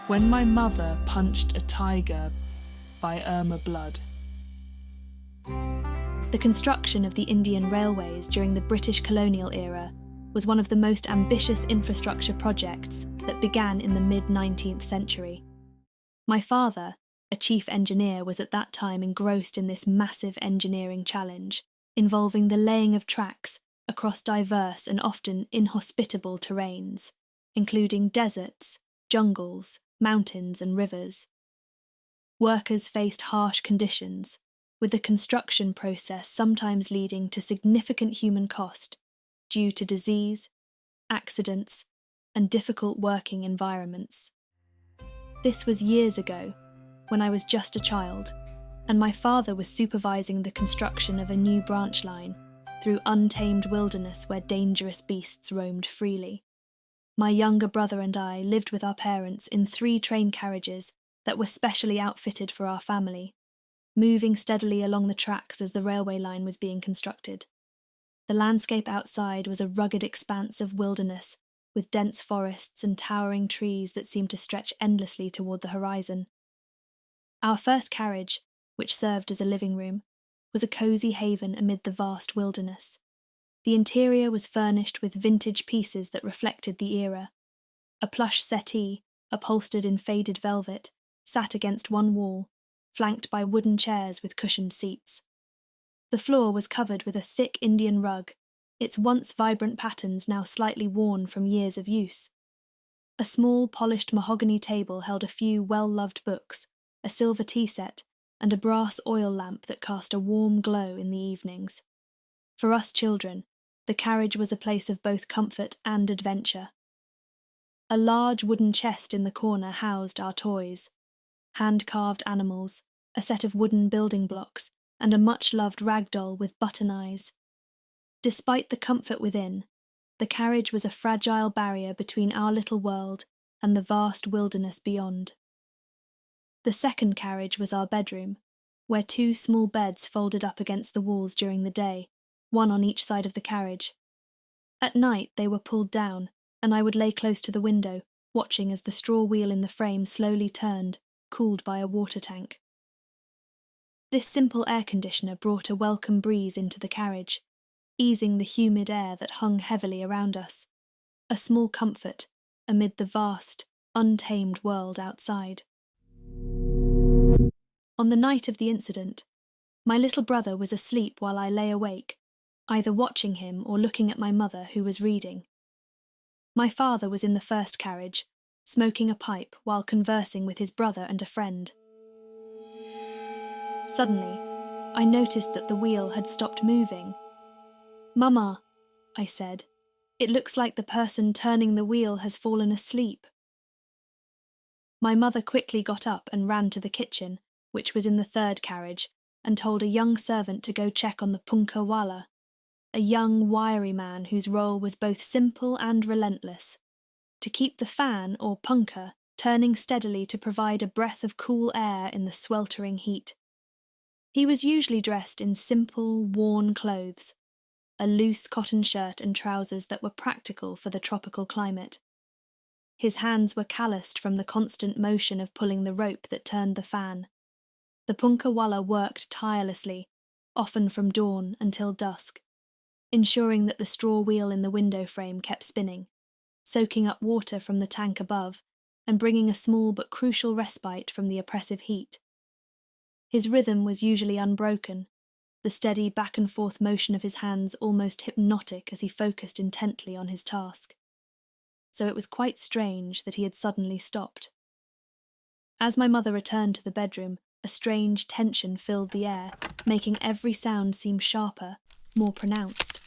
When My Mother Punched a Tiger by Irma Blood. The construction of the Indian railways during the British colonial era was one of the most ambitious infrastructure projects that began in the mid-19th century. My father, a chief engineer, was at that time engrossed in this massive engineering challenge, involving the laying of tracks across diverse and often inhospitable terrains, including deserts, jungles, mountains and rivers. Workers faced harsh conditions, with the construction process sometimes leading to significant human cost due to disease, accidents, and difficult working environments. This was years ago, when I was just a child, and my father was supervising the construction of a new branch line through untamed wilderness where dangerous beasts roamed freely. My younger brother and I lived with our parents in 3 train carriages that were specially outfitted for our family, moving steadily along the tracks as the railway line was being constructed. The landscape outside was a rugged expanse of wilderness, with dense forests and towering trees that seemed to stretch endlessly toward the horizon. Our first carriage, which served as a living room, was a cosy haven amid the vast wilderness. The interior was furnished with vintage pieces that reflected the era. A plush settee, upholstered in faded velvet, sat against one wall, flanked by wooden chairs with cushioned seats. The floor was covered with a thick Indian rug, its once vibrant patterns now slightly worn from years of use. A small polished mahogany table held a few well-loved books, a silver tea set, and a brass oil lamp that cast a warm glow in the evenings. For us children, the carriage was a place of both comfort and adventure. A large wooden chest in the corner housed our toys, hand-carved animals, a set of wooden building blocks, and a much-loved rag doll with button eyes. Despite the comfort within, the carriage was a fragile barrier between our little world and the vast wilderness beyond. The second carriage was our bedroom, where 2 small beds folded up against the walls during the day, one on each side of the carriage. At night they were pulled down, and I would lay close to the window, watching as the straw wheel in the frame slowly turned, cooled by a water tank. This simple air conditioner brought a welcome breeze into the carriage, easing the humid air that hung heavily around us, a small comfort amid the vast, untamed world outside. On the night of the incident, my little brother was asleep while I lay awake, either watching him or looking at my mother, who was reading. My father was in the first carriage, smoking a pipe while conversing with his brother and a friend. Suddenly, I noticed that the wheel had stopped moving. "Mama," I said, "it looks like the person turning the wheel has fallen asleep." My mother quickly got up and ran to the kitchen, which was in the third carriage, and told a young servant to go check on the punkah wala, a young, wiry man whose role was both simple and relentless, to keep the fan, or punkah, turning steadily to provide a breath of cool air in the sweltering heat. He was usually dressed in simple, worn clothes, a loose cotton shirt and trousers that were practical for the tropical climate. His hands were calloused from the constant motion of pulling the rope that turned the fan. The punkah wala worked tirelessly, often from dawn until dusk, ensuring that the straw wheel in the window frame kept spinning, soaking up water from the tank above and bringing a small but crucial respite from the oppressive heat. His rhythm was usually unbroken, the steady back-and-forth motion of his hands almost hypnotic as he focused intently on his task. So it was quite strange that he had suddenly stopped. As my mother returned to the bedroom, a strange tension filled the air, making every sound seem sharper, more pronounced.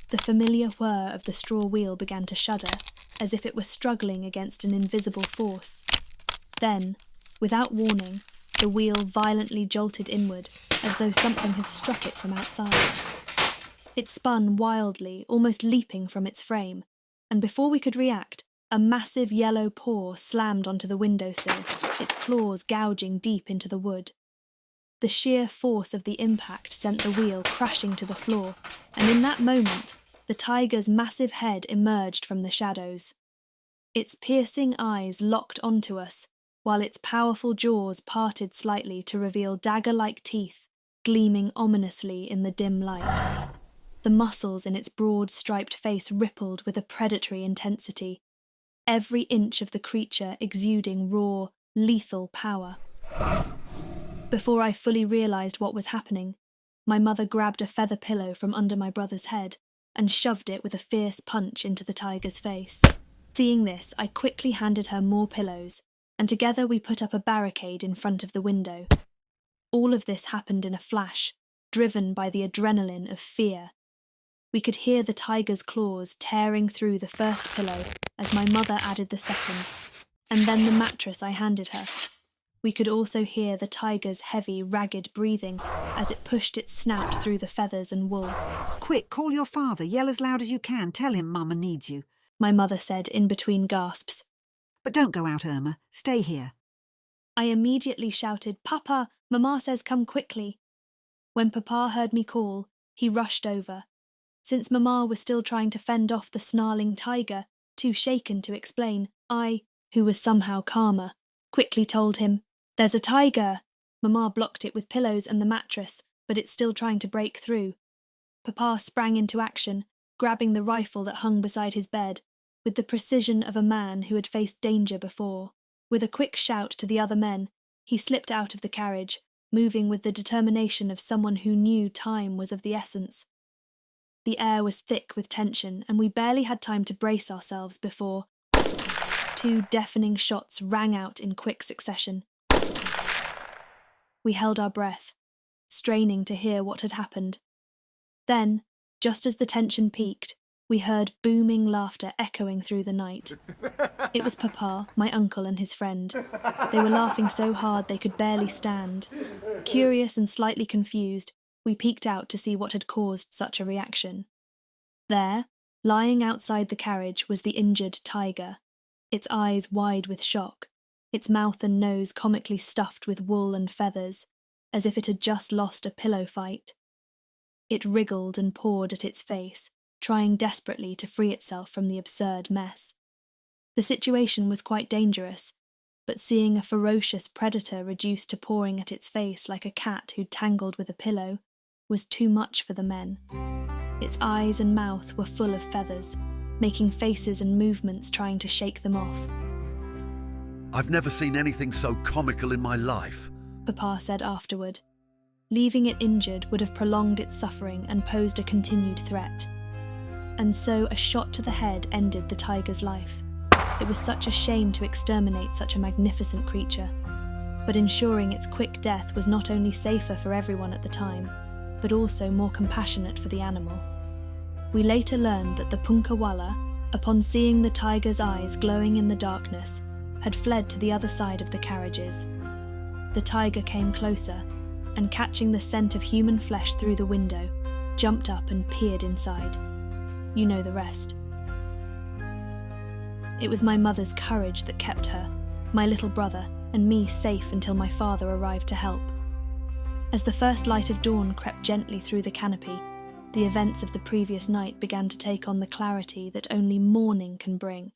The familiar whir of the straw wheel began to shudder, as if it were struggling against an invisible force. Then, without warning, the wheel violently jolted inward, as though something had struck it from outside. It spun wildly, almost leaping from its frame, and before we could react, a massive yellow paw slammed onto the windowsill, its claws gouging deep into the wood. The sheer force of the impact sent the wheel crashing to the floor, and in that moment, the tiger's massive head emerged from the shadows. its piercing eyes locked onto us, while its powerful jaws parted slightly to reveal dagger-like teeth gleaming ominously in the dim light. The muscles in its broad, striped face rippled with a predatory intensity, every inch of the creature exuding raw, lethal power. Before I fully realized what was happening, my mother grabbed a feather pillow from under my brother's head and shoved it with a fierce punch into the tiger's face. Seeing this, I quickly handed her more pillows, and together we put up a barricade in front of the window. All of this happened in a flash, driven by the adrenaline of fear. We could hear the tiger's claws tearing through the first pillow as my mother added the second, and then the mattress I handed her. We could also hear the tiger's heavy, ragged breathing as it pushed its snout through the feathers and wool. "Quick, call your father. Yell as loud as you can. Tell him Mama needs you," my mother said in between gasps. "But don't go out, Irma. Stay here." I immediately shouted, "Papa, Mama says come quickly." When Papa heard me call, he rushed over. Since Mama was still trying to fend off the snarling tiger, too shaken to explain, I, who was somehow calmer, quickly told him, "There's a tiger." Mama blocked it with pillows and the mattress, but it's still trying to break through. Papa sprang into action, grabbing the rifle that hung beside his bed, with the precision of a man who had faced danger before. With a quick shout to the other men, he slipped out of the carriage, moving with the determination of someone who knew time was of the essence. The air was thick with tension, and we barely had time to brace ourselves before 2 deafening shots rang out in quick succession. We held our breath, straining to hear what had happened. Then, just as the tension peaked, we heard booming laughter echoing through the night. It was Papa, my uncle, and his friend. They were laughing so hard they could barely stand. Curious and slightly confused, we peeked out to see what had caused such a reaction. There, lying outside the carriage, was the injured tiger, its eyes wide with shock, its mouth and nose comically stuffed with wool and feathers, as if it had just lost a pillow fight. It wriggled and pawed at its face, trying desperately to free itself from the absurd mess. The situation was quite dangerous, but seeing a ferocious predator reduced to pawing at its face like a cat who'd tangled with a pillow was too much for the men. Its eyes and mouth were full of feathers, making faces and movements trying to shake them off. "I've never seen anything so comical in my life," Papa said afterward. Leaving it injured would have prolonged its suffering and posed a continued threat. And so a shot to the head ended the tiger's life. It was such a shame to exterminate such a magnificent creature, but ensuring its quick death was not only safer for everyone at the time, but also more compassionate for the animal. We later learned that the punkawala, upon seeing the tiger's eyes glowing in the darkness, had fled to the other side of the carriages. The tiger came closer, and catching the scent of human flesh through the window, jumped up and peered inside. You know the rest. It was my mother's courage that kept her, my little brother, and me safe until my father arrived to help. As the first light of dawn crept gently through the canopy, the events of the previous night began to take on the clarity that only morning can bring.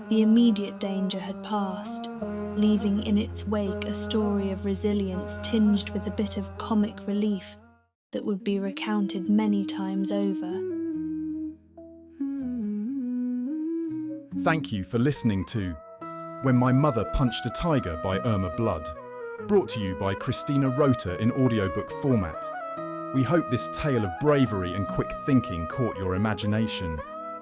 The immediate danger had passed, leaving in its wake a story of resilience tinged with a bit of comic relief that would be recounted many times over. Thank you for listening to When My Mother Punched a Tiger by Irma Blood, brought to you by Christina Rota in audiobook format. We hope this tale of bravery and quick thinking caught your imagination.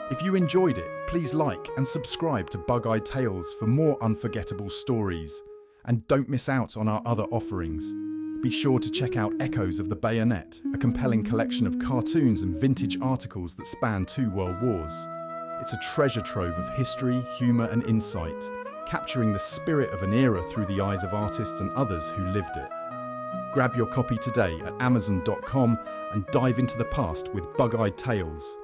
If you enjoyed it, please like and subscribe to Bug-Eyed Tales for more unforgettable stories. And don't miss out on our other offerings. Be sure to check out Echoes of the Bayonet, a compelling collection of cartoons and vintage articles that span 2 world wars. It's a treasure trove of history, humour and insight, capturing the spirit of an era through the eyes of artists and others who lived it. Grab your copy today at Amazon.com and dive into the past with Bug-Eyed Tales.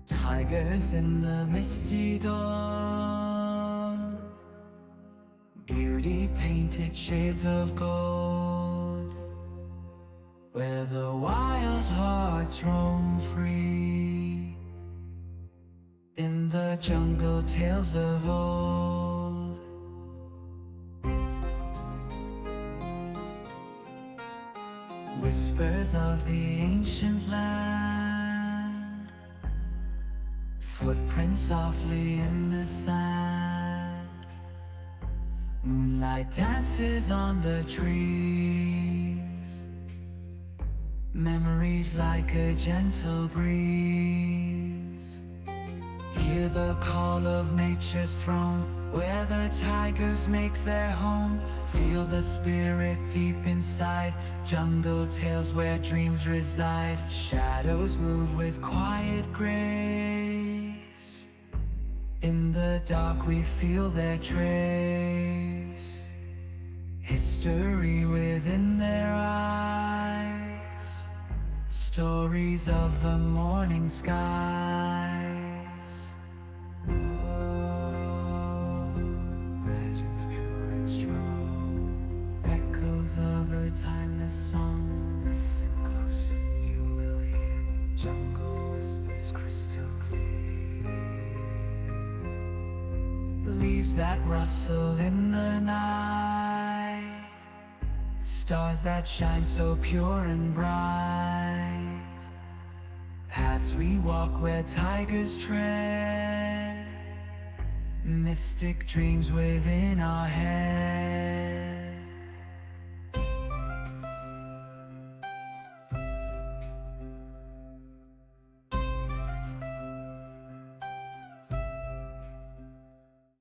Tigers in the misty dawn, beauty painted painted shades of gold, where the wild hearts roam free, in the jungle tales of old. Whispers of the ancient land, footprints softly in the sand, moonlight dances on the trees, memories like a gentle breeze. Hear the call of nature's throne, where the tigers make their home. Feel the spirit deep inside, jungle tales where dreams reside. Shadows move with quiet grace, in the dark we feel their trace. History within their eyes, stories of the morning skies. Legends pure and strong, echoes of a timeless song. Listen close and you will hear jungle whispers crystal clear. Leaves that rustle in the night, stars that shine so pure and bright. Paths we walk where tigers tread, mystic dreams within our head.